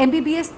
MBBS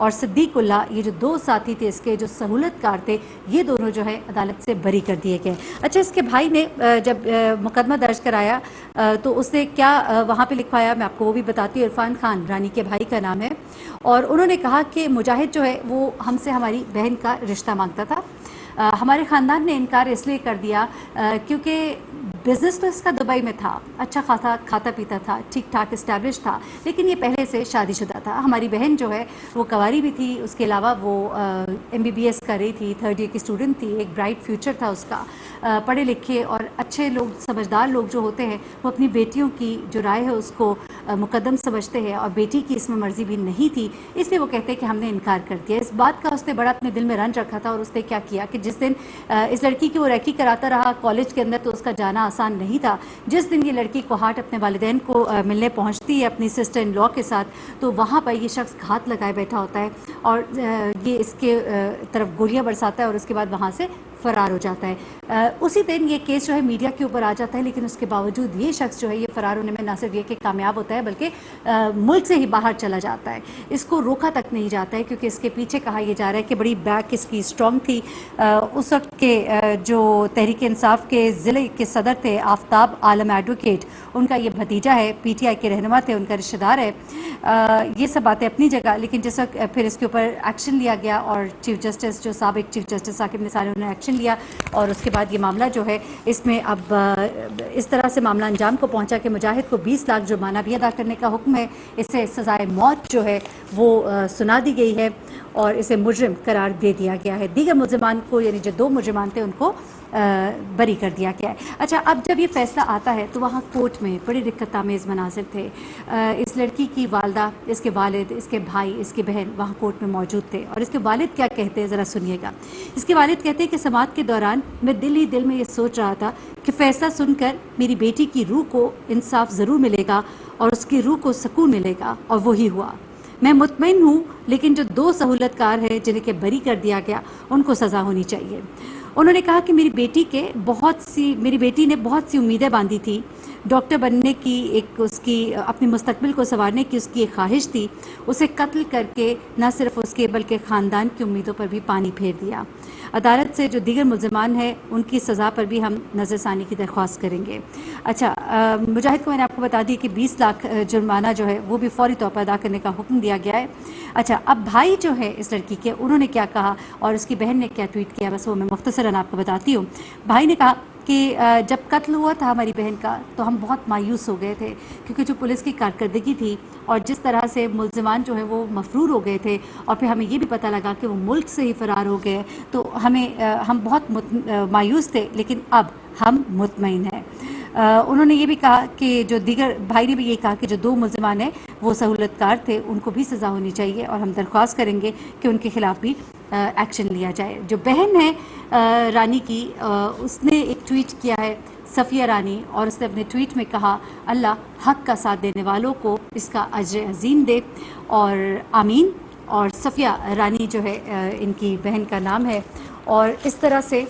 اور صدیق اللہ یہ جو دو ساتھی تھے اس کے جو سہولت کار تھے یہ دونوں جو ہے عدالت سے بری کر دیے گئے۔ اچھا اس کے بھائی نے جب مقدمہ درج کرایا تو اس نے کیا وہاں پہ لکھوایا میں آپ کو وہ بھی بتاتی ہوں۔ عرفان خان رانی کے بھائی کا نام ہے، اور انہوں نے کہا کہ مجاہد جو ہے وہ ہم سے ہماری بہن کا رشتہ مانگتا تھا، ہمارے خاندان نے انکار اس لیے کر دیا کیونکہ بزنس تو اس کا دبئی میں تھا، اچھا کھاتا پیتا تھا، ٹھیک ٹھاک اسٹیبلش تھا، لیکن یہ پہلے سے شادی شدہ تھا۔ ہماری بہن جو ہے وہ کنواری بھی تھی، اس کے علاوہ وہ MBBS کر رہی تھی، 3rd ایئر کی اسٹوڈنٹ تھی، ایک برائٹ فیوچر تھا اس کا۔ پڑھے لکھے اور اچھے لوگ، سمجھدار لوگ جو ہوتے ہیں وہ اپنی بیٹیوں کی جو رائے ہے اس کو مقدم سمجھتے ہیں، اور بیٹی کی اس میں مرضی بھی نہیں تھی، اس لیے وہ کہتے ہیں کہ ہم نے انکار کر دیا۔ اس بات کا اس نے بڑا اپنے دل میں رنج رکھا تھا، اور اس نے کیا کیا کہ جس دن اس لڑکی کی وہ ریکی کراتا رہا کالج کے اندر تو اس کا جانا آسان نہیں تھا۔ جس دن یہ لڑکی کوہاٹ اپنے والدین کو ملنے پہنچتی ہے اپنی سسٹر ان لا کے ساتھ، تو وہاں پر یہ شخص گھات لگائے بیٹھا ہوتا ہے اور یہ اس کے طرف گولیاں برساتا ہے اور اس کے بعد وہاں سے فرار ہو جاتا ہے۔ اسی دن یہ کیس جو ہے میڈیا کے اوپر آ جاتا ہے، لیکن اس کے باوجود یہ شخص جو ہے یہ فرار ہونے میں نہ صرف یہ کہ کامیاب ہوتا ہے بلکہ ملک سے ہی باہر چلا جاتا ہے۔ اس کو روکا تک نہیں جاتا ہے کیونکہ اس کے پیچھے کہا یہ جا رہا ہے کہ بڑی بیک اس کی اسٹرانگ تھی۔ اس وقت کے جو تحریک انصاف کے ضلع کے صدر تھے آفتاب عالم ایڈوکیٹ، ان کا یہ بھتیجا ہے، PTI کے رہنما تھے، ان کا رشتہ دار ہے۔ یہ سب باتیں اپنی جگہ، لیکن جس وقت پھر اس کے اوپر ایکشن لیا گیا اور چیف جسٹس جو سابق چیف جسٹس ثاقب نثار نے ایکشن لیا، اور اس کے بعد یہ معاملہ جو ہے اس میں اب اس طرح سے معاملہ انجام کو پہنچا کہ مجاہد کو 20 لاکھ جرمانہ بھی ادا کرنے کا حکم ہے، اسے سزائے موت جو ہے وہ سنا دی گئی ہے اور اسے مجرم قرار دے دیا گیا ہے۔ دیگر ملزمان کو یعنی جو 2 مجرمان تھے ان کو بری کر دیا گیا ہے۔ اچھا اب جب یہ فیصلہ آتا ہے تو وہاں کورٹ میں بڑے رقت آمیز مناظر تھے۔ اس لڑکی کی والدہ، اس کے والد، اس کے بھائی، اس کی بہن وہاں کورٹ میں موجود تھے، اور اس کے والد کیا کہتے ہیں ذرا سنیے گا۔ اس کے والد کہتے ہیں کہ سماعت کے دوران میں دل ہی دل میں یہ سوچ رہا تھا کہ فیصلہ سن کر میری بیٹی کی روح کو انصاف ضرور ملے گا اور اس کی روح کو سکون ملے گا، اور وہی ہوا۔ میں مطمئن ہوں، لیکن جو 2 سہولت کار ہیں جنہیں کہ بری کر دیا گیا ان کو سزا ہونی چاہیے۔ انہوں نے کہا کہ میری بیٹی نے بہت سی امیدیں باندھی تھی، ڈاکٹر بننے کی ایک اس کی اپنے مستقبل کو سنوارنے کی اس کی ایک خواہش تھی، اسے قتل کر کے نہ صرف اس کے بلکہ خاندان کی امیدوں پر بھی پانی پھیر دیا۔ عدالت سے جو دیگر ملزمان ہیں ان کی سزا پر بھی ہم نظر ثانی کی درخواست کریں گے۔ اچھا مجاہد کو میں نے آپ کو بتا دی کہ 20 لاکھ جرمانہ جو ہے وہ بھی فوری طور پر ادا کرنے کا حکم دیا گیا ہے۔ اچھا اب بھائی جو ہے اس لڑکی کے، انہوں نے کیا کہا اور اس کی بہن نے کیا ٹویٹ کیا، بس وہ میں مختصراً آپ کو بتاتی ہوں۔ بھائی نے کہا کہ جب قتل ہوا تھا ہماری بہن کا تو ہم بہت مایوس ہو گئے تھے، کیونکہ جو پولیس کی کارکردگی تھی اور جس طرح سے ملزمان جو ہیں وہ مفرور ہو گئے تھے، اور پھر ہمیں یہ بھی پتہ لگا کہ وہ ملک سے ہی فرار ہو گئے، تو ہم بہت مایوس تھے، لیکن اب ہم مطمئن ہیں۔ انہوں نے یہ بھی کہا کہ جو دیگر بھائی نے بھی یہ کہا کہ جو 2 ملزمان ہیں وہ سہولت کار تھے، ان کو بھی سزا ہونی چاہیے، اور ہم درخواست کریں گے کہ ان کے خلاف بھی ایکشن لیا جائے۔ جو بہن ہے رانی کی، اس نے ایک ٹویٹ کیا ہے، صفیہ رانی، اور اس نے اپنے ٹویٹ میں کہا اللہ حق کا ساتھ دینے والوں کو اس کا اجر عظیم دے، اور آمین۔ اور صفیہ رانی جو ہے ان کی بہن کا نام ہے، اور اس طرح سے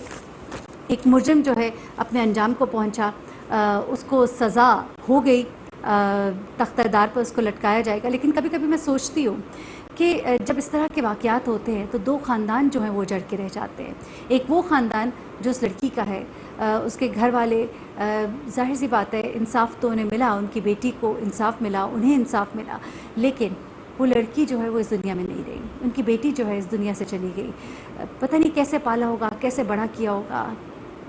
ایک مجرم جو ہے اپنے انجام کو پہنچا، اس کو سزا ہو گئی، تختہ دار پر اس کو لٹکایا جائے گا۔ لیکن کبھی کبھی میں سوچتی ہوں کہ جب اس طرح کے واقعات ہوتے ہیں تو 2 خاندان جو ہیں وہ جڑ کے رہ جاتے ہیں۔ ایک وہ خاندان جو اس لڑکی کا ہے، اس کے گھر والے، ظاہر سی بات ہے انصاف تو انہیں ملا، ان کی بیٹی کو انصاف ملا، انہیں انصاف ملا، لیکن وہ لڑکی جو ہے وہ اس دنیا میں نہیں رہی، ان کی بیٹی جو ہے اس دنیا سے چلی گئی۔ پتہ نہیں کیسے پالا ہوگا، کیسے بڑا کیا ہوگا،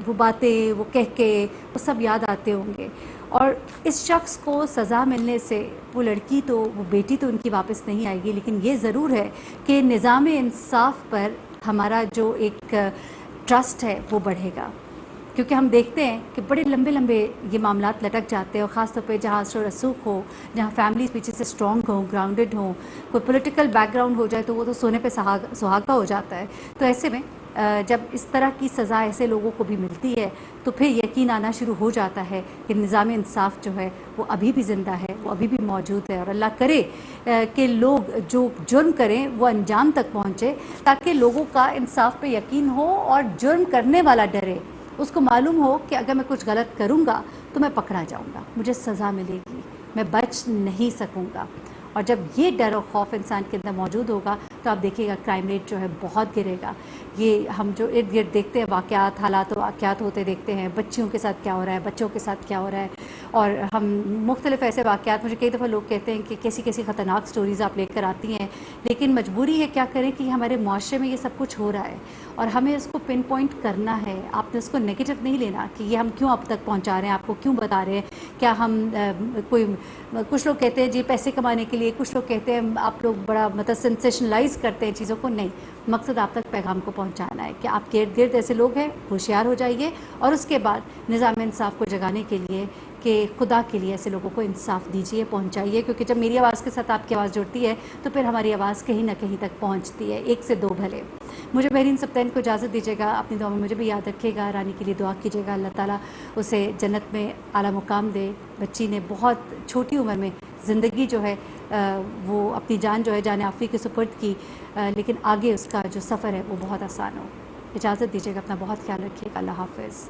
وہ باتیں، وہ کہہ کے وہ سب یاد آتے ہوں گے، اور اس شخص کو سزا ملنے سے وہ لڑکی تو، وہ بیٹی تو ان کی واپس نہیں آئے گی، لیکن یہ ضرور ہے کہ نظام انصاف پر ہمارا جو ایک ٹرسٹ ہے وہ بڑھے گا، کیونکہ ہم دیکھتے ہیں کہ بڑے لمبے لمبے یہ معاملات لٹک جاتے ہیں، اور خاص طور پہ جہاں اثر و رسوخ ہو، جہاں فیملیز پیچھے سے اسٹرانگ ہوں، گراؤنڈڈ ہوں، کوئی پولیٹیکل بیک گراؤنڈ ہو جائے تو وہ تو سونے پہ سہاگا ہو جاتا ہے۔ تو ایسے میں جب اس طرح کی سزا ایسے لوگوں کو بھی ملتی ہے تو پھر یقین آنا شروع ہو جاتا ہے کہ نظام انصاف جو ہے وہ ابھی بھی زندہ ہے، وہ ابھی بھی موجود ہے، اور اللہ کرے کہ لوگ جو جرم کریں وہ انجام تک پہنچے، تاکہ لوگوں کا انصاف پہ یقین ہو اور جرم کرنے والا ڈرے، اس کو معلوم ہو کہ اگر میں کچھ غلط کروں گا تو میں پکڑا جاؤں گا، مجھے سزا ملے گی، میں بچ نہیں سکوں گا۔ اور جب یہ ڈر و خوف انسان کے اندر موجود ہوگا تو آپ دیکھیے گا کرائم ریٹ جو ہے بہت گرے گا. یہ ہم جو ارد گرد دیکھتے ہیں واقعات، حالات و واقعات ہوتے دیکھتے ہیں، بچیوں کے ساتھ کیا ہو رہا ہے، بچوں کے ساتھ کیا ہو رہا ہے، اور ہم مختلف ایسے واقعات، مجھے کئی دفعہ لوگ کہتے ہیں کہ کیسی کیسی خطرناک سٹوریز آپ لے کر آتی ہیں، لیکن مجبوری ہے کیا کریں کہ ہمارے معاشرے میں یہ سب کچھ ہو رہا ہے اور ہمیں اس کو پن پوائنٹ کرنا ہے. آپ نے اس کو نگیٹو نہیں لینا کہ یہ ہم کیوں آپ تک پہنچا رہے ہیں، آپ کو کیوں بتا رہے ہیں. کیا ہم کوئی، کچھ لوگ کہتے ہیں جی پیسے کمانے کے لیے، کچھ لوگ کہتے ہیں آپ لوگ بڑا مطلب سینسیشنلائز کرتے ہیں چیزوں کو. نہیں، مقصد آپ تک پیغام کو پہنچانا ہے کہ آپ کے ارد گرد ایسے لوگ ہیں، ہوشیار ہو جائیے، اور اس کے بعد نظام انصاف کو جگانے کے لیے کہ خدا کے لیے ایسے لوگوں کو انصاف دیجیے، پہنچائیے. کیونکہ جب میری آواز کے ساتھ آپ کی آواز جڑتی ہے تو پھر ہماری آواز کہیں نہ کہیں تک پہنچتی ہے، ایک سے دو بھلے. مجھے مہرین سبطین کو اجازت دیجیے گا، اپنی دعا میں مجھے بھی یاد رکھے گا، رانی کے لیے دعا کیجیے گا، اللہ تعالیٰ اسے جنت میں اعلیٰ مقام دے. بچی نے بہت چھوٹی عمر میں زندگی جو ہے وہ اپنی جان جو ہے جان عافی کے سپرد کی، لیکن آگے اس کا جو سفر ہے وہ بہت آسان ہو. اجازت دیجیے گا، اپنا بہت خیال رکھیے گا. اللہ حافظ.